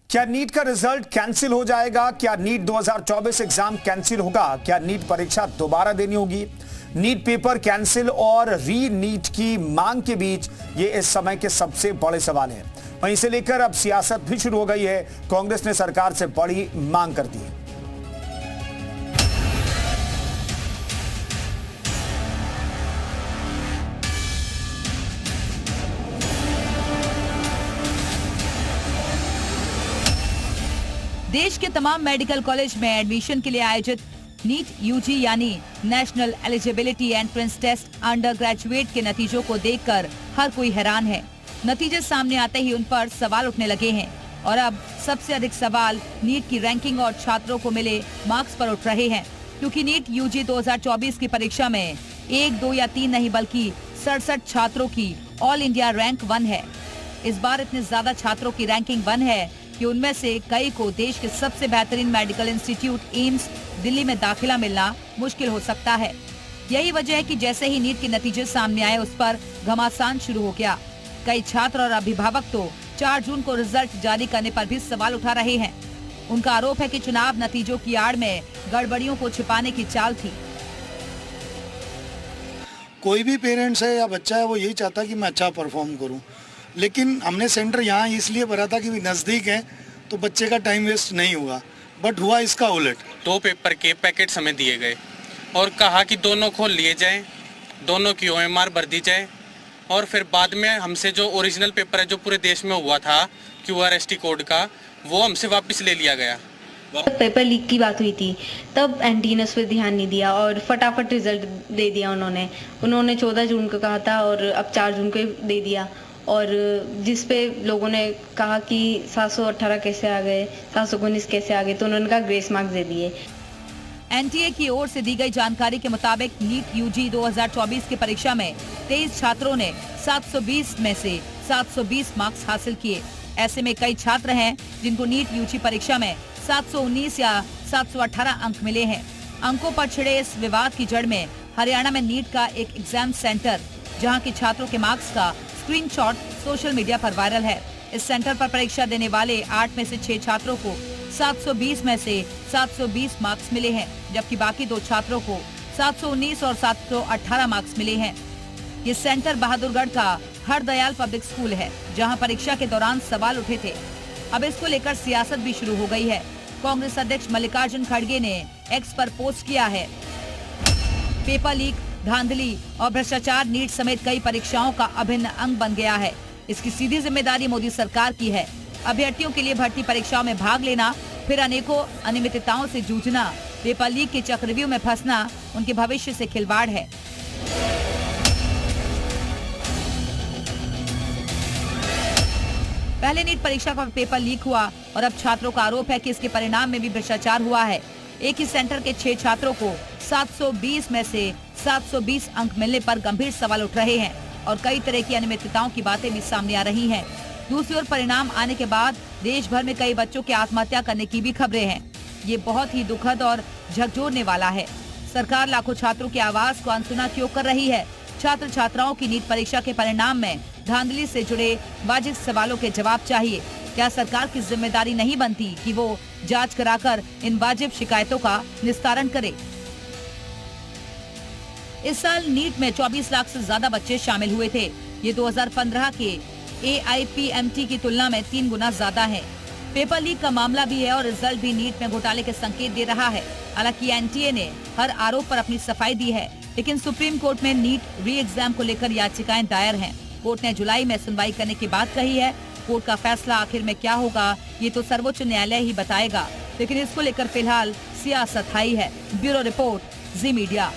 क्या नीट का result cancel हो जाएगा? क्या नीट 2024 एग्जाम कैंसिल होगा? क्या नीट परीक्षा दोबारा देनी होगी? नीट पेपर कैंसिल और री नीट की मांग के बीच ये इस समय के सबसे बड़े सवाल हैं। वहीं से लेकर अब सियासत भी शुरू हो गई है। कांग्रेस ने सरकार से बड़ी मांग कर दी है। देश के तमाम मेडिकल कॉलेज में एडमिशन के लिए आयोजित नीट यूजी यानी national eligibility entrance test under graduate के नतीजों को देखकर हर कोई हैरान है। नतीजे सामने आते ही उन पर सवाल उठने लगे हैं और अब सबसे अधिक सवाल नीट की रैंकिंग और छात्रों को मिले मार्क्स पर उठ रहे हैं, क्योंकि नीट यूजी 2024 की परीक्षा में 1, 2 या 3 नहीं बल्कि 67 छात्रों की ऑल इंडिया रैंक 1 है। इस बार इतने ज्यादा छात्रों की रैंकिंग 1 है कि उनमें से कई को देश के सबसे बेहतरीन मेडिकल इंस्टीट्यूट एम्स दिल्ली में दाखिला मिलना मुश्किल हो सकता है। यही वजह है कि जैसे ही नीट के नतीजे सामने आए उस पर घमासान शुरू हो गया। कई छात्र और अभिभावक तो 4 जून को रिजल्ट जारी करने पर भी सवाल उठा रहे हैं। उनका आरोप है कि चुनाव नतीजों की आड़ में गड़बड़ियों को छिपाने की चाल थी। कोई भी पेरेंट्स है या बच्चा है वो यही चाहता है कि मैं अच्छा परफॉर्म करूं, लेकिन हमने सेंटर यहाँ इसलिए भरा था कि नज़दीक है तो बच्चे का टाइम वेस्ट नहीं हुआ, बट हुआ इसका उलट। 2 पेपर के पैकेट हमें दिए गए और कहा कि दोनों खोल लिए जाएं, दोनों की OMR भर दी जाए और फिर बाद में हमसे जो ओरिजिनल पेपर है जो पूरे देश में हुआ था QRST कोड का, वो हमसे वापस ले लिया गया। पेपर लीक की बात हुई थी तब एंटी ने उस पर ध्यान नहीं दिया और फटाफट रिजल्ट दे दिया। उन्होंने 14 जून को कहा था और अब 4 जून को दे दिया, और जिस पे लोगों ने कहा कि 718 कैसे आ गए, 719 कैसे आ गए, तो उन्होंने कहा ग्रेस मार्क्स दे दिए। एनटीए की ओर से दी गई जानकारी के मुताबिक नीट यूजी 2024 की परीक्षा में 23 छात्रों ने 720 में से 720 मार्क्स हासिल किए। ऐसे में कई छात्र हैं जिनको नीट यूजी परीक्षा में 719 या 718 अंक मिले हैं। अंकों पर छिड़े इस विवाद की जड़ में हरियाणा में नीट का एक एग्जाम सेंटर, जहां की छात्रों के मार्क्स का स्क्रीनशॉट सोशल मीडिया पर वायरल है। इस सेंटर पर परीक्षा देने वाले 8 में से 6 छात्रों को 720 में से 720 मार्क्स मिले हैं, जबकि बाकी 2 छात्रों को 719 और 718 मार्क्स मिले हैं। ये सेंटर बहादुरगढ़ का हरदयाल पब्लिक स्कूल है, जहां परीक्षा के दौरान सवाल उठे थे। अब इसको लेकर सियासत भी शुरू हो गई है। कांग्रेस अध्यक्ष मल्लिकार्जुन खड़गे ने एक्स पर पोस्ट किया है, पेपर लीक, धांधली और भ्रष्टाचार नीट समेत कई परीक्षाओं का अभिन्न अंग बन गया है। इसकी सीधी जिम्मेदारी मोदी सरकार की है। अभ्यर्थियों के लिए भर्ती परीक्षाओं में भाग लेना, फिर अनेकों अनियमितताओं से जूझना, पेपर लीक के चक्रव्यूह में फंसना उनके भविष्य से खिलवाड़ है। पहले नीट परीक्षा का पेपर लीक हुआ और अब छात्रों का आरोप है कि इसके परिणाम में भी भ्रष्टाचार हुआ है। एक ही सेंटर के 6 छात्रों को 720 में से 720 अंक मिलने पर गंभीर सवाल उठ रहे हैं और कई तरह की अनियमितताओं की बातें भी सामने आ रही हैं। दूसरी ओर परिणाम आने के बाद देश भर में कई बच्चों के आत्महत्या करने की भी खबरें हैं। ये बहुत ही दुखद और झकझोरने वाला है। सरकार लाखों छात्रों की आवाज को अनसुना क्यों कर रही है? छात्र छात्राओं की नीट परीक्षा के परिणाम में धांधली से जुड़े वाजिब सवालों के जवाब चाहिए। क्या सरकार की जिम्मेदारी नहीं बनती कि वो जांच कराकर इन वाजिब शिकायतों का निस्तारण करे? इस साल नीट में 24 लाख से ज्यादा बच्चे शामिल हुए थे। ये 2015 के AIPMT की तुलना में 3 गुना ज्यादा है। पेपर लीक का मामला भी है और रिजल्ट भी नीट में घोटाले के संकेत दे रहा है। हालांकि एनटीए ने हर आरोप पर अपनी सफाई दी है, लेकिन सुप्रीम कोर्ट में नीट री एग्जाम को लेकर याचिकाएं दायर हैं। कोर्ट ने जुलाई में सुनवाई करने की बात कही है। कोर्ट का फैसला आखिर में क्या होगा ये तो सर्वोच्च न्यायालय ही बताएगा, लेकिन इसको लेकर फिलहाल सियासत हाई है। ब्यूरो रिपोर्ट, जी मीडिया।